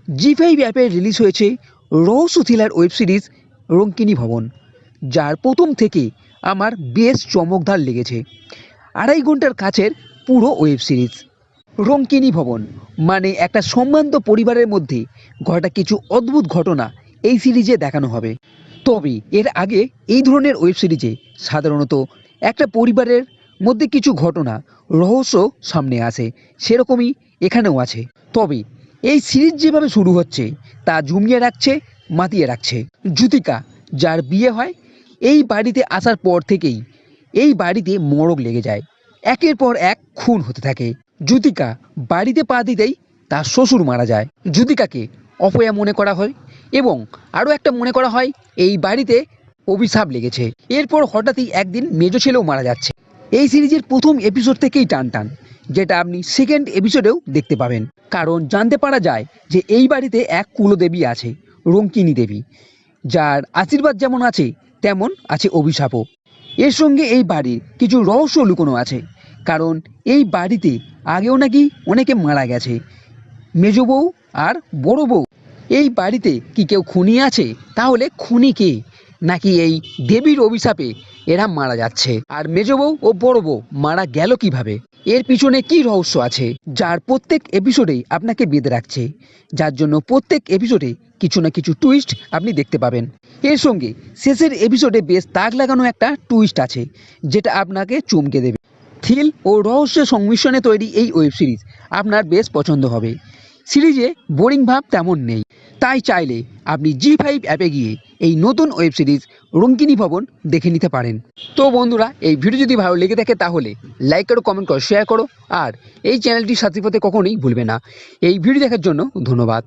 জি5 অ্যাপে রিলিজ হয়েছে রহস্য থ্রিলার ওয়েব সিরিজ রঙ্কিনী ভবন, যার প্রথম থেকে আমার বেশ চমকদার লেগেছে। 2.5 ঘন্টার কাছের পুরো ওয়েব সিরিজ। রঙ্কিনী ভবন মানে একটা সম্ভ্রান্ত পরিবারের মধ্যে ঘটা কিছু অদ্ভুত ঘটনা এই সিরিজে দেখানো হবে। তবে এর আগে এই ধরনের ওয়েব সিরিজে সাধারণত একটা পরিবারের মধ্যে কিছু ঘটনা রহস্য সামনে আসে, সেরকমই এখানেও আছে। তবে এই সিরিজ যেভাবে শুরু হচ্ছে তা জমিয়ে রাখছে, মাতিয়ে রাখছে। জ্যোতিকা, যার বিয়ে হয়, এই বাড়িতে আসার পর থেকেই এই বাড়িতে মড়ক লেগে যায়। একের পর এক খুন হতে থাকে। জ্যোতিকা বাড়িতে পা দিতেই তার শ্বশুর মারা যায়। জ্যোতিকাকে অপয়া মনে করা হয় এবং আরও একটা মনে করা হয় এই বাড়িতে অভিশাপ লেগেছে। এরপর হঠাৎই একদিন মেজ ছেলেও মারা যাচ্ছে। এই সিরিজের প্রথম এপিসোড থেকেই টান টান, যেটা আপনি সেকেন্ড এপিসোডেও দেখতে পাবেন। কারণ জানতে পারা যায় যে এই বাড়িতে এক কুলদেবী আছে, রঙ্কিনী দেবী, যার আশীর্বাদ যেমন আছে তেমন আছে অভিশাপও। এর সঙ্গে এই বাড়ির কিছু রহস্য লুকোনো আছে, কারণ এই বাড়িতে আগেও নাকি অনেকে মারা গেছে, মেজ বউ আর বড় বউ। এই বাড়িতে কি কেউ খুনি আছে? তাহলে খুনি কে? নাকি এই দেবীর অভিশাপে এরা মারা যাচ্ছে? আর মেজ বউ ও বড় বউ মারা গেল কিভাবে? এর পিছনে কি রহস্য আছে, যার প্রত্যেক এপিসোডেই আপনাকে বেঁধে রাখছে, যার জন্য প্রত্যেক এপিসোডে কিছু না কিছু টুইস্ট আপনি দেখতে পাবেন। এর সঙ্গে শেষের এপিসোডে বেশ দাগ লাগানো একটা টুইস্ট আছে, যেটা আপনাকে চমকে দেবে। থ্রিল ও রহস্যের সংমিশ্রণে তৈরি এই ওয়েব সিরিজ আপনার বেশ পছন্দ হবে। সিরিজে বোরিং ভাব তেমন নেই, তাই চাইলে আপনি জি5 অ্যাপে গিয়ে এই নতুন ওয়েব সিরিজ রঙ্কিনী ভবন দেখে নিতে পারেন। তো বন্ধুরা, এই ভিডিও যদি ভালো লেগে থাকে তাহলে লাইক করো, কমেন্ট করো, শেয়ার করো, আর এই চ্যানেলটির সাথে সাথে কখনোই ভুলবে না। এই ভিডিও দেখার জন্য ধন্যবাদ।